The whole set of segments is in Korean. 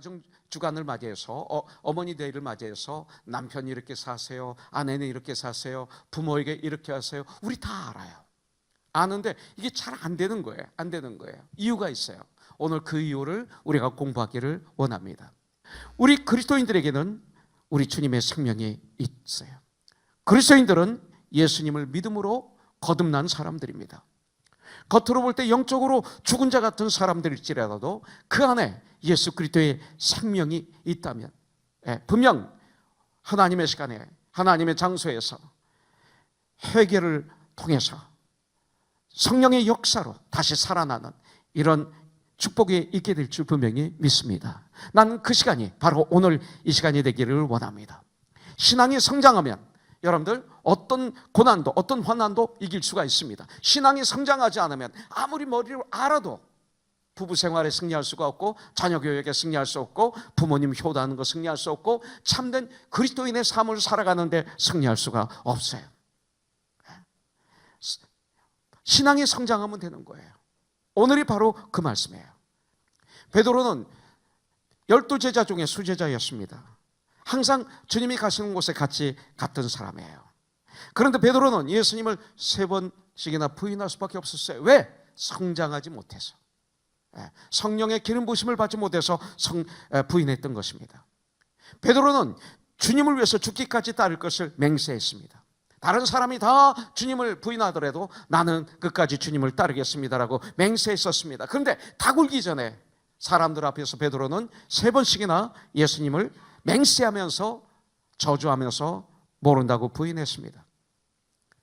가정 주간을 맞이해서 어머니 데이를 맞이해서 남편이 이렇게 사세요, 아내는 이렇게 사세요, 부모에게 이렇게 하세요. 우리 다 알아요. 아는데 이게 잘 안 되는 거예요. 안 되는 거예요. 이유가 있어요. 오늘 그 이유를 우리가 공부하기를 원합니다. 우리 그리스도인들에게는 우리 주님의 생명이 있어요. 그리스도인들은 예수님을 믿음으로 거듭난 사람들입니다. 겉으로 볼 때 영적으로 죽은 자 같은 사람들일지라도 그 안에 예수 그리스도의 생명이 있다면 분명 하나님의 시간에 하나님의 장소에서 회개를 통해서 성령의 역사로 다시 살아나는 이런 축복이 있게 될 줄 분명히 믿습니다. 나는 그 시간이 바로 오늘 이 시간이 되기를 원합니다. 신앙이 성장하면 여러분들 어떤 고난도 어떤 환난도 이길 수가 있습니다. 신앙이 성장하지 않으면 아무리 머리로 알아도 부부 생활에 승리할 수가 없고 자녀 교육에 승리할 수 없고 부모님 효도하는 거 승리할 수 없고 참된 그리스도인의 삶을 살아가는데 승리할 수가 없어요. 신앙이 성장하면 되는 거예요. 오늘이 바로 그 말씀이에요. 베드로는 12제자 중에 수제자였습니다. 항상 주님이 가시는 곳에 같이 갔던 사람이에요. 그런데 베드로는 예수님을 3번씩이나 부인할 수밖에 없었어요. 왜? 성장하지 못해서. 성령의 기름 부으심을 받지 못해서 부인했던 것입니다. 베드로는 주님을 위해서 죽기까지 따를 것을 맹세했습니다. 다른 사람이 다 주님을 부인하더라도 나는 끝까지 주님을 따르겠습니다라고 맹세했었습니다. 그런데 다 굴기 전에 사람들 앞에서 베드로는 3번씩이나 예수님을 맹세하면서 저주하면서 모른다고 부인했습니다.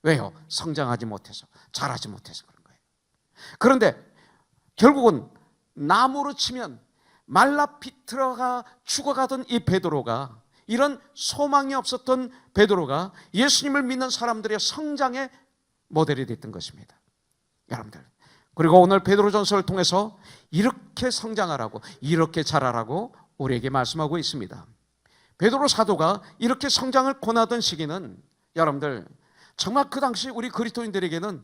왜요? 성장하지 못해서, 자라지 못해서 그런 거예요. 그런데 결국은 나무로 치면 말라 비틀어가 죽어가던 이 베드로가, 이런 소망이 없었던 베드로가 예수님을 믿는 사람들의 성장의 모델이 됐던 것입니다. 여러분들, 그리고 오늘 베드로전서를 통해서 이렇게 성장하라고, 이렇게 자라라고 우리에게 말씀하고 있습니다. 베드로 사도가 이렇게 성장을 권하던 시기는 여러분들 정말 그 당시 우리 그리스도인들에게는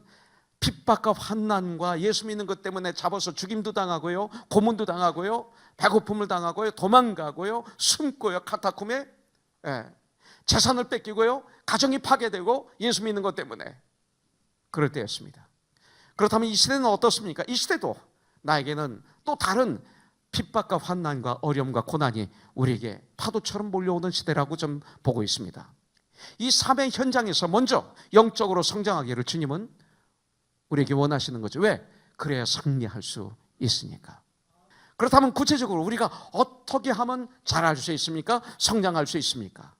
핍박과 환난과 예수 믿는 것 때문에 잡아서 죽임도 당하고요, 고문도 당하고요, 배고픔을 당하고요, 도망가고요, 숨고요, 카타콤에 재산을 뺏기고요, 가정이 파괴되고 예수 믿는 것 때문에 그럴 때였습니다. 그렇다면 이 시대는 어떻습니까? 이 시대도 나에게는 또 다른 핍박과 환난과 어려움과 고난이 우리에게 파도처럼 몰려오는 시대라고 좀 보고 있습니다. 이 삶의 현장에서 먼저 영적으로 성장하기를 주님은 우리에게 원하시는 거죠. 왜? 그래야 승리할 수 있으니까. 그렇다면 구체적으로 우리가 어떻게 하면 자랄 수 있습니까? 성장할 수 있습니까?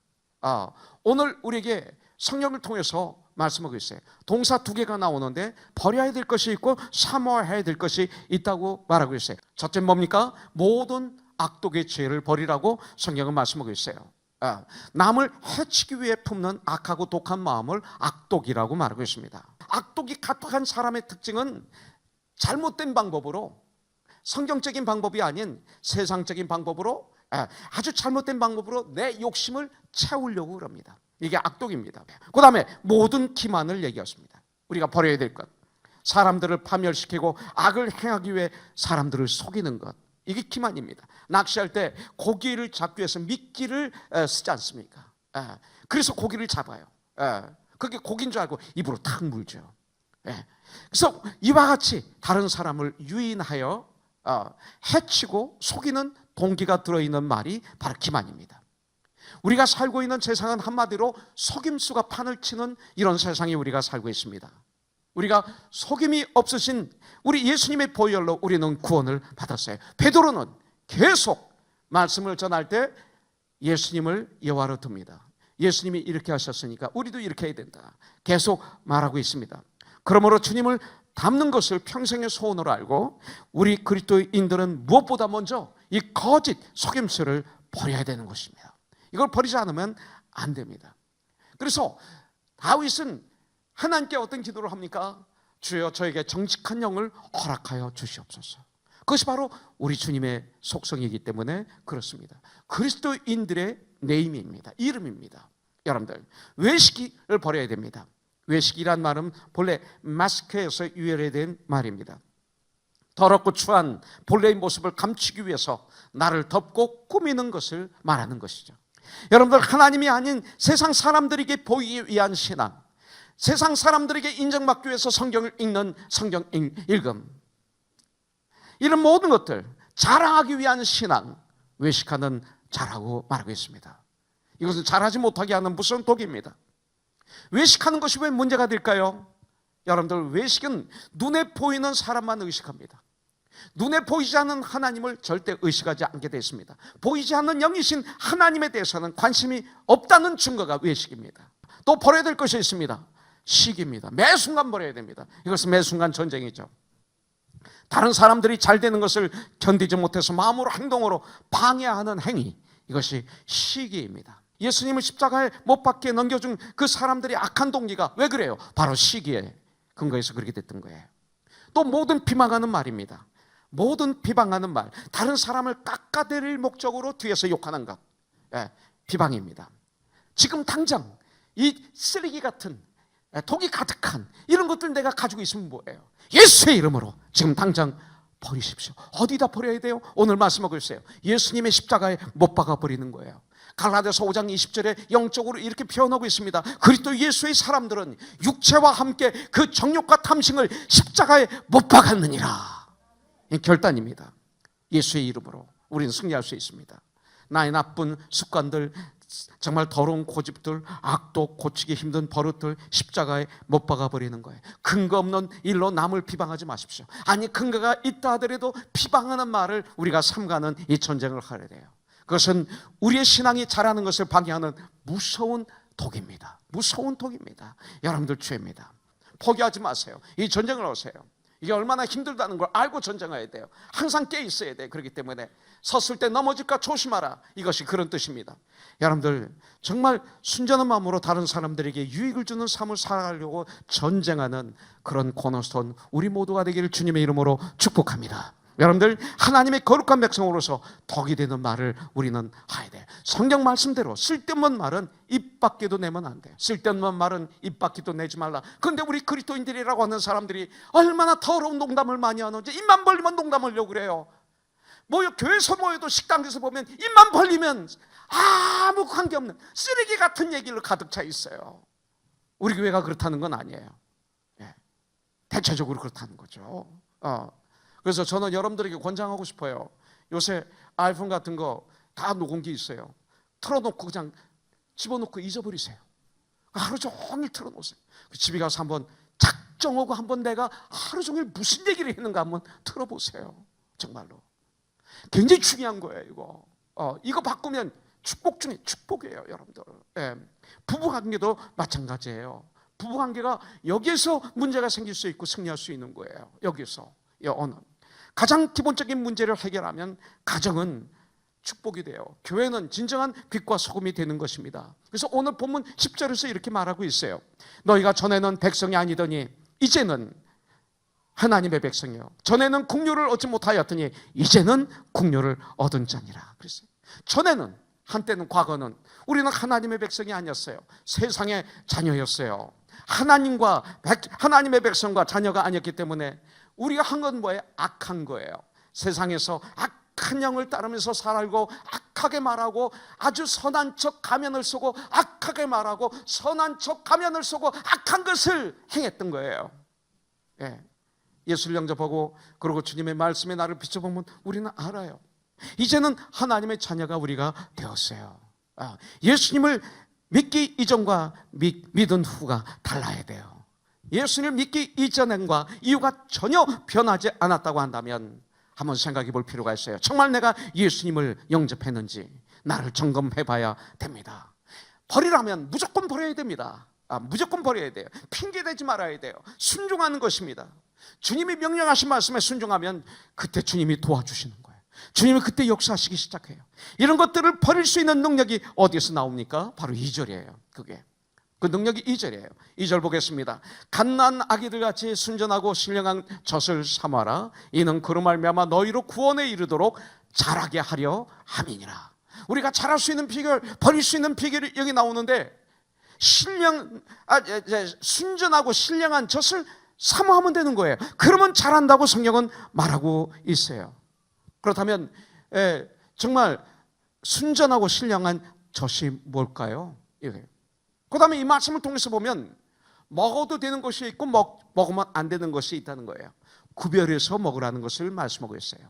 오늘 우리에게 성령을 통해서 말씀하고 있어요. 동사 2개가 나오는데 버려야 될 것이 있고 사모해야 될 것이 있다고 말하고 있어요. 첫째 뭡니까? 모든 악독의 죄를 버리라고 성경은 말씀하고 있어요. 남을 해치기 위해 품는 악하고 독한 마음을 악독이라고 말하고 있습니다. 악독이 가득한 사람의 특징은 잘못된 방법으로, 성경적인 방법이 아닌 세상적인 방법으로, 아주 잘못된 방법으로 내 욕심을 채우려고 그럽니다. 이게 악독입니다. 그 다음에 모든 기만을 얘기했습니다. 우리가 버려야 될 것, 사람들을 파멸시키고 악을 행하기 위해 사람들을 속이는 것, 이게 기만입니다. 낚시할 때 고기를 잡기 위해서 미끼를 쓰지 않습니까? 그래서 고기를 잡아요. 그게 고기인 줄 알고 입으로 탁 물죠. 그래서 이와 같이 다른 사람을 유인하여 해치고 속이는 동기가 들어있는 말이 바로 기만입니다. 우리가 살고 있는 세상은 한마디로 속임수가 판을 치는 이런 세상에 우리가 살고 있습니다. 우리가 속임이 없으신 우리 예수님의 보혈로 우리는 구원을 받았어요. 베드로는 계속 말씀을 전할 때 예수님을 여호와로 둡니다. 예수님이 이렇게 하셨으니까 우리도 이렇게 해야 된다, 계속 말하고 있습니다. 그러므로 주님을 닮는 것을 평생의 소원으로 알고 우리 그리스도인들은 무엇보다 먼저 이 거짓 속임수를 버려야 되는 것입니다. 이걸 버리지 않으면 안 됩니다. 그래서 다윗은 하나님께 어떤 기도를 합니까? 주여 저에게 정직한 영을 허락하여 주시옵소서. 그것이 바로 우리 주님의 속성이기 때문에 그렇습니다. 그리스도인들의 네임입니다. 이름입니다. 여러분들, 외식을 버려야 됩니다. 외식이란 말은 본래 마스크에서 유래된 말입니다. 더럽고 추한 본래의 모습을 감추기 위해서 나를 덮고 꾸미는 것을 말하는 것이죠. 여러분들, 하나님이 아닌 세상 사람들에게 보이기 위한 신앙, 세상 사람들에게 인정받기 위해서 성경을 읽는 성경 읽음, 이런 모든 것들 자랑하기 위한 신앙, 외식하는 자라고 말하고 있습니다. 이것은 잘하지 못하게 하는 무서운 독입니다. 외식하는 것이 왜 문제가 될까요? 여러분들, 외식은 눈에 보이는 사람만 의식합니다. 눈에 보이지 않는 하나님을 절대 의식하지 않게 되어 있습니다. 보이지 않는 영이신 하나님에 대해서는 관심이 없다는 증거가 외식입니다. 또 버려야 될 것이 있습니다. 시기입니다. 매 순간 버려야 됩니다. 이것은 매 순간 전쟁이죠. 다른 사람들이 잘 되는 것을 견디지 못해서 마음으로 행동으로 방해하는 행위, 이것이 시기입니다. 예수님을 십자가에 못 박게 넘겨준 그 사람들이 악한 동기가 왜 그래요? 바로 시기에 근거해서 그렇게 됐던 거예요. 또 모든 비방하는 말입니다. 모든 비방하는 말, 다른 사람을 깎아내릴 목적으로 뒤에서 욕하는 것, 비방입니다. 지금 당장 이 쓰레기 같은, 독이 가득한 이런 것들 내가 가지고 있으면 뭐예요? 예수의 이름으로 지금 당장 버리십시오. 어디다 버려야 돼요? 오늘 말씀하고 있어요. 예수님의 십자가에 못 박아 버리는 거예요. 갈라디아서 5장 20절에 영적으로 이렇게 표현하고 있습니다. 그리스도 예수의 사람들은 육체와 함께 그 정욕과 탐심을 십자가에 못 박았느니라. 이 결단입니다. 예수의 이름으로 우리는 승리할 수 있습니다. 나의 나쁜 습관들, 정말 더러운 고집들, 악독, 고치기 힘든 버릇들 십자가에 못 박아버리는 거예요. 근거 없는 일로 남을 비방하지 마십시오. 아니, 근거가 있다 하더라도 비방하는 말을 우리가 삼가는 이 전쟁을 하려 돼요. 그것은 우리의 신앙이 자라는 것을 방해하는 무서운 독입니다. 무서운 독입니다. 여러분들 죄입니다. 포기하지 마세요. 이 전쟁을 하세요. 이게 얼마나 힘들다는 걸 알고 전쟁해야 돼요. 항상 깨 있어야 돼요. 그렇기 때문에 섰을 때 넘어질까 조심하라, 이것이 그런 뜻입니다. 여러분들, 정말 순전한 마음으로 다른 사람들에게 유익을 주는 삶을 살아가려고 전쟁하는 그런 코너스톤 우리 모두가 되기를 주님의 이름으로 축복합니다. 여러분들, 하나님의 거룩한 백성으로서 덕이 되는 말을 우리는 해야 돼요. 성경 말씀대로 쓸데없는 말은 입 밖에도 내면 안 돼요. 쓸데없는 말은 입 밖에도 내지 말라. 그런데 우리 그리스도인들이라고 하는 사람들이 얼마나 더러운 농담을 많이 하는지, 입만 벌리면 농담하려고 그래요. 교회에서 모여도 식당에서 보면 입만 벌리면 아무 관계없는 쓰레기 같은 얘기를 가득 차 있어요. 우리 교회가 그렇다는 건 아니에요. 대체적으로 그렇다는 거죠. 그래서 저는 여러분들에게 권장하고 싶어요. 요새 아이폰 같은 거 다 녹음기 있어요. 틀어놓고 그냥 집어넣고 잊어버리세요. 하루 종일 틀어놓으세요. 집에 가서 한번 작정하고 한번 내가 하루 종일 무슨 얘기를 했는가 한번 틀어보세요. 정말로 굉장히 중요한 거예요. 이거 바꾸면 축복 중에 축복이에요. 여러분들, 부부관계도 마찬가지예요. 부부관계가 여기에서 문제가 생길 수 있고 승리할 수 있는 거예요. 여기서 가장 기본적인 문제를 해결하면 가정은 축복이 돼요. 교회는 진정한 빛과 소금이 되는 것입니다. 그래서 오늘 본문 10절에서 이렇게 말하고 있어요. 너희가 전에는 백성이 아니더니 이제는 하나님의 백성이요, 전에는 국류를 얻지 못하였더니 이제는 국류를 얻은 자니라. 그랬어요. 전에는, 한때는, 과거는 우리는 하나님의 백성이 아니었어요. 세상의 자녀였어요. 하나님의 백성과 자녀가 아니었기 때문에 우리가 한 건 뭐예요? 악한 거예요. 세상에서 악한 영을 따르면서 살고, 악하게 말하고, 아주 선한 척 가면을 쓰고, 악하게 말하고, 선한 척 가면을 쓰고, 악한 것을 행했던 거예요. 예수를 영접하고 그리고 주님의 말씀에 나를 비춰보면 우리는 알아요. 이제는 하나님의 자녀가 우리가 되었어요. 예수님을 믿기 이전과 믿은 후가 달라야 돼요. 예수님을 믿기 이전과 이후가 전혀 변하지 않았다고 한다면 한번 생각해 볼 필요가 있어요. 정말 내가 예수님을 영접했는지 나를 점검해 봐야 됩니다. 버리라면 무조건 버려야 됩니다. 무조건 버려야 돼요. 핑계대지 말아야 돼요. 순종하는 것입니다. 주님이 명령하신 말씀에 순종하면 그때 주님이 도와주시는 거예요. 주님이 그때 역사하시기 시작해요. 이런 것들을 버릴 수 있는 능력이 어디서 나옵니까? 바로 2절이에요. 그 능력이 2절이에요. 2절 보겠습니다. 갓난 아기들같이 순전하고 신령한 젖을 삼아라. 이는 그로 말미암아 너희로 구원에 이르도록 자라게 하려 함이니라. 우리가 자랄 수 있는 비결, 버릴 수 있는 비결이 여기 나오는데, 순전하고 신령한 젖을 사모하면 되는 거예요. 그러면 잘한다고 성경은 말하고 있어요. 그렇다면 정말 순전하고 신령한 젖이 뭘까요? 그 다음에 이 말씀을 통해서 보면 먹어도 되는 것이 있고 먹으면 안 되는 것이 있다는 거예요. 구별해서 먹으라는 것을 말씀하고 있어요.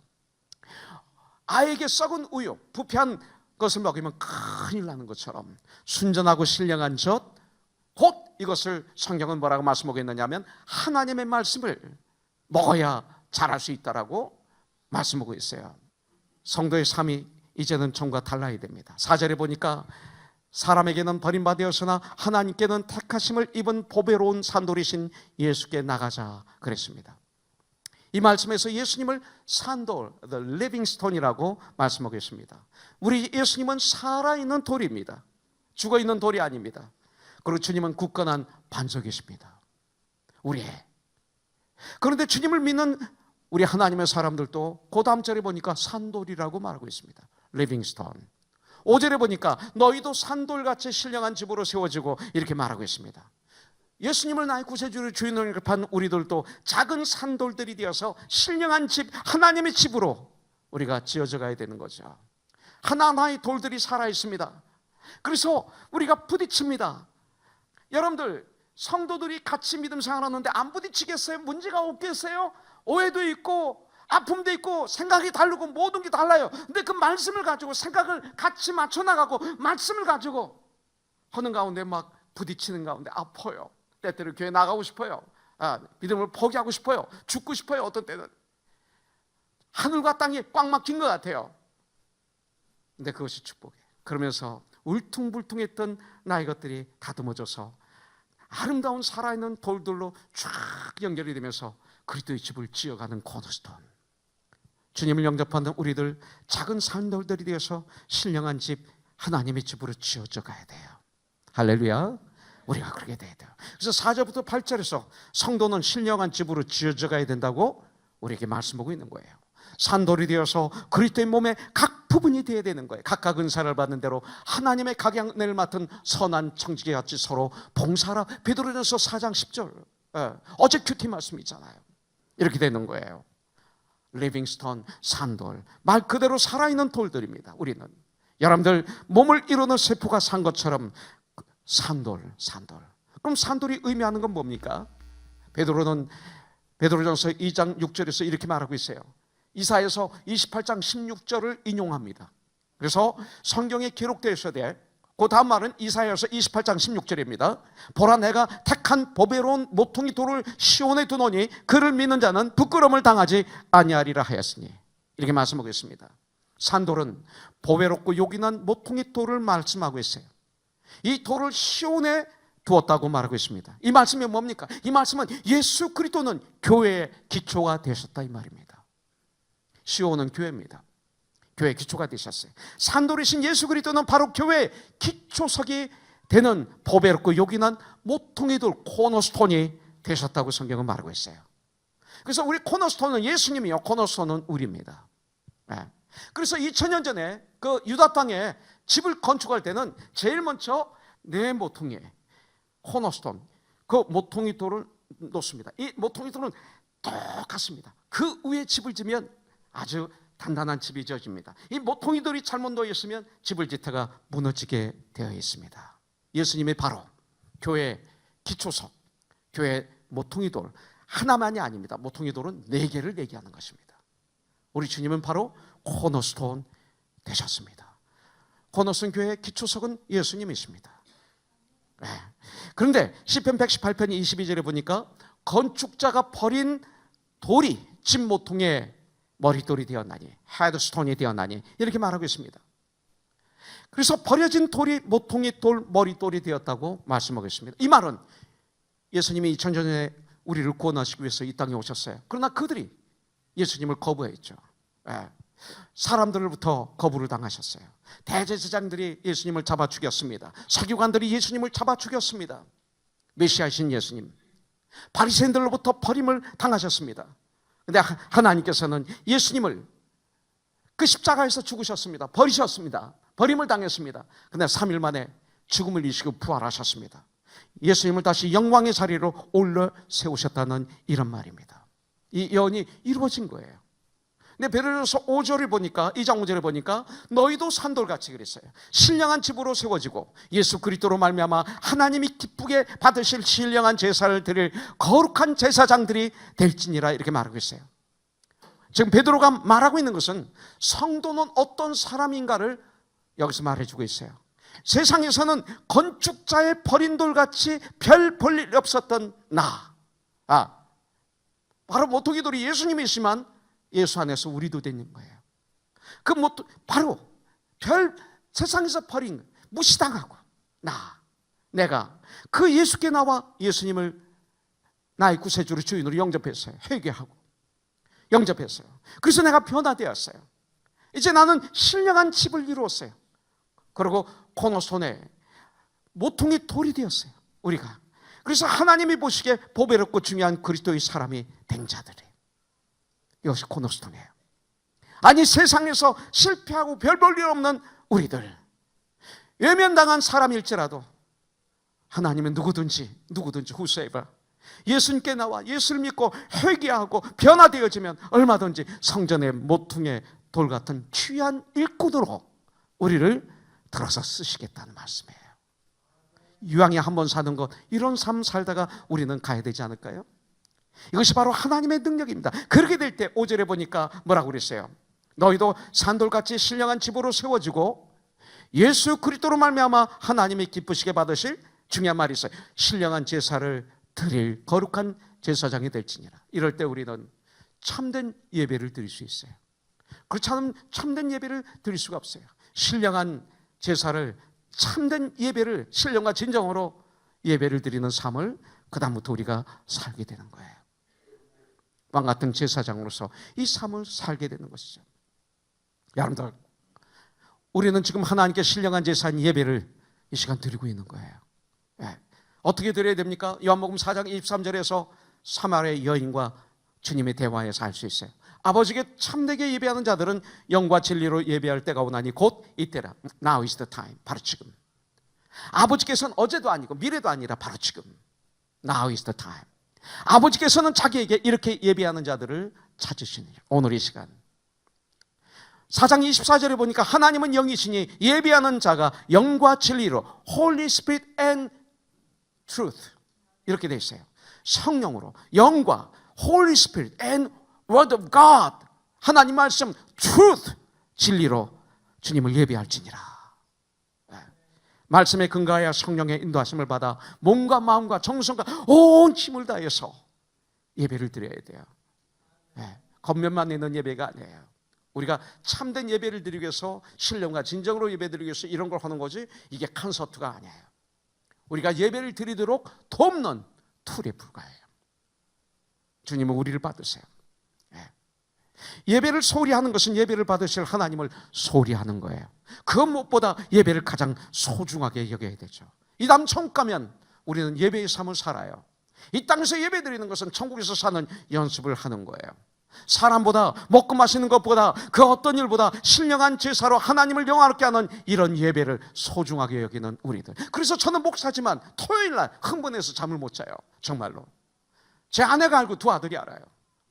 아이에게 썩은 우유, 부패한 것을 먹이면 큰일 나는 것처럼 순전하고 신령한 젖, 곧 이것을 성경은 뭐라고 말씀하고 있느냐면 하나님의 말씀을 먹어야 잘할 수 있다라고 말씀하고 있어요. 성도의 삶이 이제는 전과 달라야 됩니다. 4절에 보니까 사람에게는 버림받았으나 하나님께는 택하심을 입은 보배로운 산돌이신 예수께 나가자 그랬습니다. 이 말씀에서 예수님을 산돌, the living stone이라고 말씀하고 있습니다. 우리 예수님은 살아있는 돌입니다. 죽어있는 돌이 아닙니다. 그리고 주님은 굳건한 반석이십니다. 우리의. 그런데 주님을 믿는 우리 하나님의 사람들도 그 다음 절에 보니까 산돌이라고 말하고 있습니다. living stone. 5절에 보니까 너희도 산돌같이 신령한 집으로 세워지고 이렇게 말하고 있습니다. 예수님을 나의 구세주로 주인으로 영접한 우리들도 작은 산돌들이 되어서 신령한 집, 하나님의 집으로 우리가 지어져 가야 되는 거죠. 하나하나의 돌들이 살아있습니다. 그래서 우리가 부딪힙니다. 여러분들 성도들이 같이 믿음 생활하는데 안 부딪히겠어요? 문제가 없겠어요? 오해도 있고 아픔도 있고 생각이 다르고 모든 게 달라요. 근데 그 말씀을 가지고 생각을 같이 맞춰 나가고 말씀을 가지고 하는 가운데 막 부딪히는 가운데 아파요. 때때로 교회 나가고 싶어요. 믿음을 포기하고 싶어요. 죽고 싶어요. 어떤 때는 하늘과 땅이 꽉 막힌 것 같아요. 근데 그것이 축복이에요. 그러면서 울퉁불퉁했던 나의 것들이 다듬어져서 아름다운 살아있는 돌들로 쫙 연결이 되면서 그리스도의 집을 지어가는 코너스톤. 주님을 영접하는 우리들 작은 산돌들이 되어서 신령한 집, 하나님의 집으로 지어져 가야 돼요. 할렐루야. 우리가 그렇게 돼야 돼요. 그래서 4절부터 8절에서 성도는 신령한 집으로 지어져 가야 된다고 우리에게 말씀하고 있는 거예요. 산돌이 되어서 그리스도의 몸의 각 부분이 되어야 되는 거예요. 각각 은사를 받는 대로 하나님의 각양을 맡은 선한 청지기 같이 서로 봉사하라. 베드로전서 4장 10절 어제 큐티 말씀 있잖아요. 이렇게 되는 거예요. 리빙스톤, 산돌, 말 그대로 살아있는 돌들입니다. 우리는 여러분들 몸을 이루는 세포가 산 것처럼 산돌. 그럼 산돌이 의미하는 건 뭡니까? 베드로전서 2장 6절에서 이렇게 말하고 있어요. 이사야서 28장 16절을 인용합니다. 그래서 성경에 기록되어 있어야 돼. 그 다음 말은 이사야서 28장 16절입니다. 보라 내가 택한 보배로운 모퉁이 돌을 시온에 두노니 그를 믿는 자는 부끄러움을 당하지 아니하리라 하였으니, 이렇게 말씀하고 있습니다. 산돌은 보배롭고 요긴한 모퉁이 돌을 말씀하고 있어요. 이 돌을 시온에 두었다고 말하고 있습니다. 이 말씀이 뭡니까? 이 말씀은 예수 그리스도는 교회의 기초가 되셨다 이 말입니다. 시온은 교회입니다. 교회의 기초가 되셨어요. 산돌이신 예수 그리스도는 바로 교회의 기초석이 되는 보배롭고 요긴한 모퉁이 돌, 코너스톤이 되셨다고 성경은 말하고 있어요. 그래서 우리 코너스톤은 예수님이요, 코너스톤은 우리입니다. 그래서 2000년 전에 그 유다 땅에 집을 건축할 때는 제일 먼저 네 모퉁이에 코너스톤, 그 모퉁이 돌을 놓습니다. 이 모퉁이 돌은 똑같습니다. 그 위에 집을 지면 아주 단단한 집이 지어집니다. 이 모퉁이 돌이 잘못 놓여 있으면 집을 짓다가 무너지게 되어 있습니다. 예수님이 바로 교회 기초석, 교회 모퉁이 돌 하나만이 아닙니다. 모퉁이 돌은 4개를 얘기하는 것입니다. 우리 주님은 바로 코너스톤 되셨습니다. 코너스톤 교회의 기초석은 예수님이십니다. 그런데 시편 118편 22절에 보니까 건축자가 버린 돌이 집 모퉁이의 머릿돌이 되었나니, 헤드스톤이 되었나니, 이렇게 말하고 있습니다. 그래서 버려진 돌이 모퉁이 돌, 머릿돌이 되었다고 말씀하고 있습니다. 이 말은 예수님이 2000년 전에 우리를 구원하시기 위해서 이 땅에 오셨어요. 그러나 그들이 예수님을 거부했죠. 사람들로부터 거부를 당하셨어요. 대제사장들이 예수님을 잡아 죽였습니다. 서기관들이 예수님을 잡아 죽였습니다. 메시아이신 예수님, 바리새인들로부터 버림을 당하셨습니다. 근데 하나님께서는 예수님을 그 십자가에서 죽으셨습니다. 버리셨습니다. 버림을 당했습니다. 근데 3일 만에 죽음을 이기시고 부활하셨습니다. 예수님을 다시 영광의 자리로 올려 세우셨다는 이런 말입니다. 이 예언이 이루어진 거예요. 근데 베드로서 5절을 보니까, 2장 5절을 보니까 너희도 산돌같이 그랬어요. 신령한 집으로 세워지고 예수 그리스도로 말미암아 하나님이 기쁘게 받으실 신령한 제사를 드릴 거룩한 제사장들이 될지니라, 이렇게 말하고 있어요. 지금 베드로가 말하고 있는 것은 성도는 어떤 사람인가를 여기서 말해주고 있어요. 세상에서는 건축자의 버린 돌같이 별 볼 일 없었던 나, 바로 모퉁이 돌이 예수님이시지만 예수 안에서 우리도 되는 거예요. 그 바로 세상에서 버린, 무시당하고 내가 그 예수께 나와 예수님을 나의 구세주로 주인으로 영접했어요. 회개하고 영접했어요. 그래서 내가 변화되었어요. 이제 나는 신령한 집을 이루었어요. 그리고 코너스톤에 모퉁이 돌이 되었어요, 우리가. 그래서 하나님이 보시기에 보배롭고 중요한 그리스도의 사람이 된 자들이에요. 이것이 코너스톤이에요. 아니, 세상에서 실패하고 별 볼 일 없는 우리들, 외면당한 사람일지라도 하나님은 누구든지 whosoever 예수님께 나와 예수를 믿고 회개하고 변화되어지면 얼마든지 성전의 모퉁이 돌 같은 귀한 일꾼으로 우리를 들어서 쓰시겠다는 말씀이에요. 이왕에 한번 사는 것, 이런 삶 살다가 우리는 가야 되지 않을까요? 이것이 바로 하나님의 능력입니다. 그렇게 될 때 5절에 보니까 뭐라고 그랬어요? 너희도 산돌같이 신령한 집으로 세워지고 예수 그리스도로 말미암아 하나님이 기쁘시게 받으실, 중요한 말이 있어요. 신령한 제사를 드릴 거룩한 제사장이 될지니라. 이럴 때 우리는 참된 예배를 드릴 수 있어요. 그렇지 않으면 참된 예배를 드릴 수가 없어요. 신령한 제사를, 참된 예배를, 신령과 진정으로 예배를 드리는 삶을 그다음부터 우리가 살게 되는 거예요. 왕 같은 제사장으로서 이 삶을 살게 되는 것이죠. 여러분들, 우리는 지금 하나님께 신령한 제사인 예배를 이 시간 드리고 있는 거예요. 어떻게 드려야 됩니까? 요한복음 4장 23절에서 사마리아 여인과 주님의 대화에서 알 수 있어요. 아버지께 참되게 예배하는 자들은 영과 진리로 예배할 때가 오나니 곧 이때라. Now is the time. 바로 지금. 아버지께서는 어제도 아니고 미래도 아니라 바로 지금. Now is the time. 아버지께서는 자기에게 이렇게 예배하는 자들을 찾으시니 오늘 이 시간. 4장 24절에 보니까 하나님은 영이시니 예배하는 자가 영과 진리로 Holy Spirit and Truth, 이렇게 되어 있어요. 성령으로, 영과 Holy Spirit and Word of God, 하나님 말씀 Truth, 진리로 주님을 예배할지니라. 말씀에 근거하여 성령의 인도하심을 받아 몸과 마음과 정성과 온 힘을 다해서 예배를 드려야 돼요. 겉면만 있는 예배가 아니에요. 우리가 참된 예배를 드리기 위해서, 신령과 진정으로 예배 드리기 위해서 이런 걸 하는 거지, 이게 콘서트가 아니에요. 우리가 예배를 드리도록 돕는 툴에 불과해요. 주님은 우리를 받으세요. 예배를 소홀히 하는 것은 예배를 받으실 하나님을 소홀히 하는 거예요. 그 무엇보다 예배를 가장 소중하게 여겨야 되죠. 이 다음 천국 가면 우리는 예배의 삶을 살아요. 이 땅에서 예배 드리는 것은 천국에서 사는 연습을 하는 거예요. 사람보다, 먹고 마시는 것보다, 그 어떤 일보다 신령한 제사로 하나님을 영화롭게 하는 이런 예배를 소중하게 여기는 우리들. 그래서 저는 목사지만 토요일날 흥분해서 잠을 못 자요. 정말로. 제 아내가 알고 두 아들이 알아요.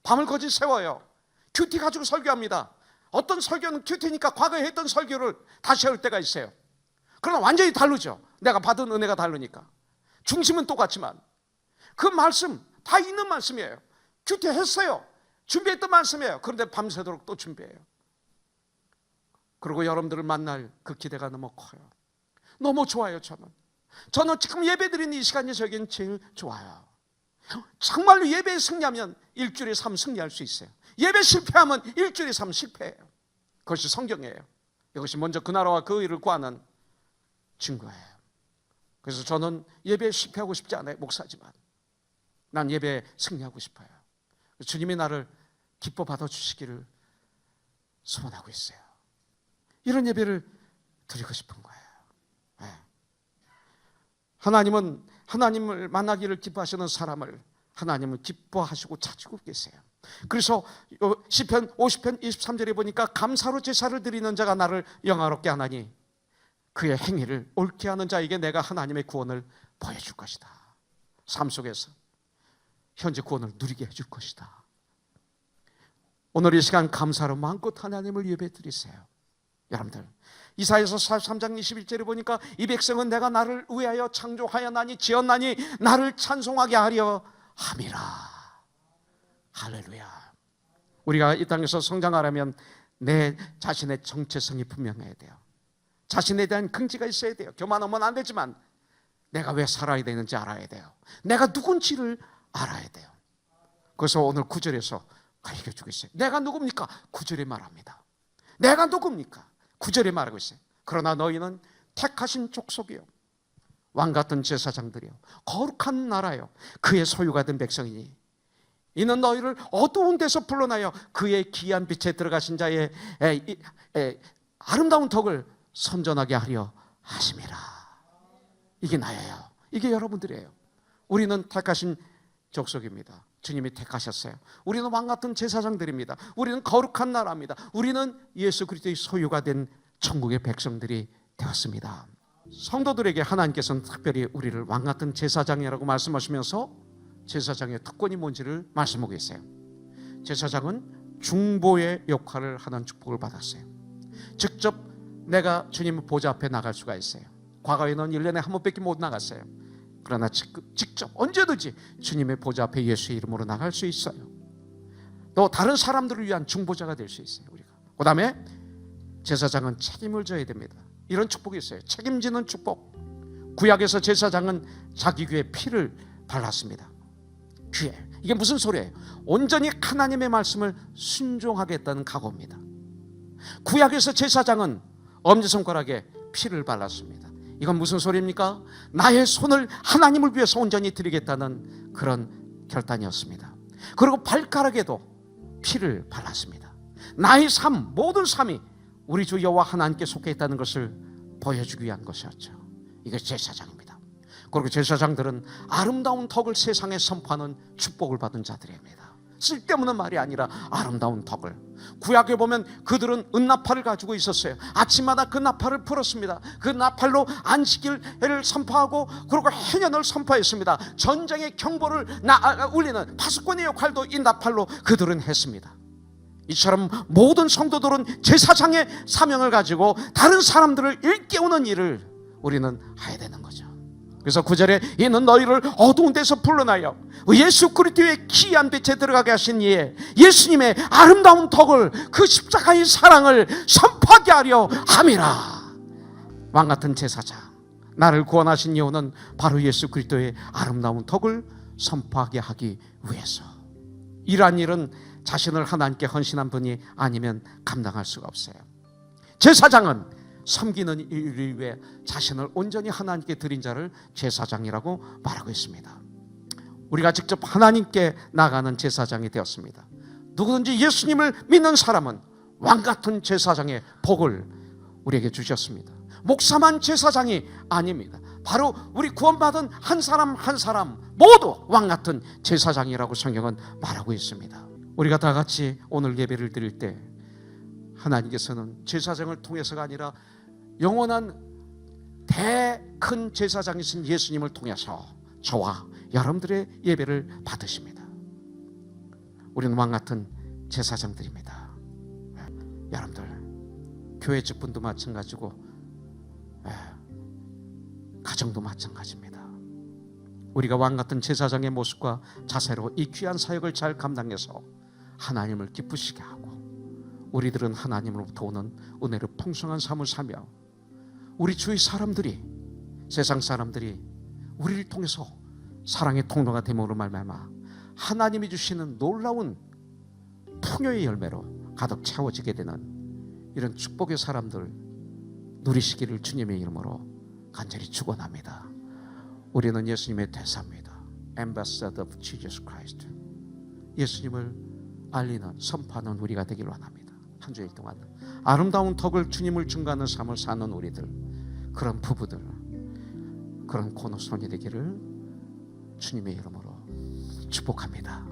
밤을 거짓 세워요. 큐티 가지고 설교합니다. 어떤 설교는 큐티니까 과거에 했던 설교를 다시 할 때가 있어요. 그러나 완전히 다르죠. 내가 받은 은혜가 다르니까. 중심은 똑같지만 그 말씀 다 있는 말씀이에요. 큐티 했어요. 준비했던 말씀이에요. 그런데 밤새도록 또 준비해요. 그리고 여러분들을 만날 그 기대가 너무 커요. 너무 좋아요. 저는 지금 예배 드리는 이 시간이 저에겐 제일 좋아요. 정말로 예배에 승리하면 일주일에 3 승리할 수 있어요. 예배 실패하면 일주일에 3 실패해요. 그것이 성경이에요. 이것이 먼저 그 나라와 그 의를 구하는 증거예요. 그래서 저는 예배에 실패하고 싶지 않아요. 목사지만 난 예배에 승리하고 싶어요. 주님이 나를 기뻐 받아주시기를 소원하고 있어요. 이런 예배를 드리고 싶은 거예요. 하나님은 하나님을 만나기를 기뻐하시는 사람을 하나님은 기뻐하시고 찾고 계세요. 그래서 시편 50편 23절에 보니까 감사로 제사를 드리는 자가 나를 영화롭게 하나니 그의 행위를 옳게 하는 자에게 내가 하나님의 구원을 보여줄 것이다. 삶 속에서 현재 구원을 누리게 해줄 것이다. 오늘 이 시간 감사로 마음껏 하나님을 예배드리세요. 여러분들, 이사야서 43장 21절에 보니까 이 백성은 내가 나를 위하여 창조하였나니 지었나니 나를 찬송하게 하려 함이라. 할렐루야. 우리가 이 땅에서 성장하려면 내 자신의 정체성이 분명해야 돼요. 자신에 대한 긍지가 있어야 돼요. 교만하면 안 되지만 내가 왜 살아야 되는지 알아야 돼요. 내가 누군지를 알아야 돼요. 그래서 오늘 9절에서 가르쳐주고 있어요. 내가 누굽니까? 9절에 말합니다. 내가 누굽니까? 9절에 말하고 있어요. 그러나 너희는 택하신 족속이요, 왕같은 제사장들이요, 거룩한 나라요, 그의 소유가 된 백성이니 이는 너희를 어두운 데서 불러나여 그의 귀한 빛에 들어가신 자의 아름다운 덕을 선전하게 하려 하심이라. 이게 나예요. 이게 여러분들이에요. 우리는 택하신 족속입니다. 주님이 택하셨어요. 우리는 왕같은 제사장들입니다. 우리는 거룩한 나라입니다. 우리는 예수 그리스도의 소유가 된 천국의 백성들이 되었습니다. 성도들에게 하나님께서는 특별히 우리를 왕같은 제사장이라고 말씀하시면서 제사장의 특권이 뭔지를 말씀하고 계세요. 제사장은 중보의 역할을 하는 축복을 받았어요. 직접 내가 주님 보좌 앞에 나갈 수가 있어요. 과거에는 1년에 한 번밖에 못 나갔어요. 그러나 직접 언제든지 주님의 보좌 앞에 예수의 이름으로 나갈 수 있어요. 또 다른 사람들을 위한 중보자가 될 수 있어요. 우리가. 그 다음에 제사장은 책임을 져야 됩니다. 이런 축복이 있어요. 책임지는 축복. 구약에서 제사장은 자기 귀에 피를 발랐습니다. 귀에. 이게 무슨 소리예요? 온전히 하나님의 말씀을 순종하겠다는 각오입니다. 구약에서 제사장은 엄지손가락에 피를 발랐습니다. 이건 무슨 소리입니까? 나의 손을 하나님을 위해서 온전히 드리겠다는 그런 결단이었습니다. 그리고 발가락에도 피를 발랐습니다. 나의 삶, 모든 삶이 우리 주 여호와 하나님께 속해 있다는 것을 보여주기 위한 것이었죠. 이게 제사장입니다. 그리고 제사장들은 아름다운 덕을 세상에 선포하는 축복을 받은 자들입니다. 쓸데없는 말이 아니라 아름다운 덕을. 구약에 보면 그들은 은나팔을 가지고 있었어요. 아침마다 그 나팔을 풀었습니다. 그 나팔로 안식일을 선포하고 그리고 해년을 선포했습니다. 전쟁의 경보를 울리는 파수꾼의 역할도 이 나팔로 그들은 했습니다. 이처럼 모든 성도들은 제사장의 사명을 가지고 다른 사람들을 일깨우는 일을 우리는 해야 되는 거죠. 그래서 9절에 이는 너희를 어두운 데서 불러나여 예수 그리스도의 귀한 빛에 들어가게 하신 이에 예수님의 아름다운 덕을, 그 십자가의 사랑을 선포하게 하려 함이라. 왕같은 제사장, 나를 구원하신 이유는 바로 예수 그리스도의 아름다운 덕을 선포하게 하기 위해서. 이러한 일은 자신을 하나님께 헌신한 분이 아니면 감당할 수가 없어요. 제사장은 섬기는 일을 위해 자신을 온전히 하나님께 드린 자를 제사장이라고 말하고 있습니다. 우리가 직접 하나님께 나가는 제사장이 되었습니다. 누구든지 예수님을 믿는 사람은 왕같은 제사장의 복을 우리에게 주셨습니다. 목사만 제사장이 아닙니다. 바로 우리 구원받은 한 사람 한 사람 모두 왕같은 제사장이라고 성경은 말하고 있습니다. 우리가 다 같이 오늘 예배를 드릴 때 하나님께서는 제사장을 통해서가 아니라 영원한 큰 제사장이신 예수님을 통해서 저와 여러분들의 예배를 받으십니다. 우리는 왕같은 제사장들입니다. 여러분들, 교회 직분도 마찬가지고 가정도 마찬가지입니다. 우리가 왕같은 제사장의 모습과 자세로 이 귀한 사역을 잘 감당해서 하나님을 기쁘시게 하고 우리들은 하나님으로부터 오는 은혜를 풍성한 삶을 사며 우리 주위 사람들이, 세상 사람들이 우리를 통해서 사랑의 통로가 됨으로 말미암아 하나님이 주시는 놀라운 풍요의 열매로 가득 채워지게 되는 이런 축복의 사람들 누리시기를 주님의 이름으로 간절히 축원합니다. 우리는 예수님의 대사입니다. Ambassador of Jesus Christ. 예수님을 알리는, 선포하는 우리가 되기를 원합니다. 한 주일 동안 아름다운 덕을 주님을 증거하는 삶을 사는 우리들, 그런 부부들, 그런 고노손이 되기를 주님의 이름으로 축복합니다.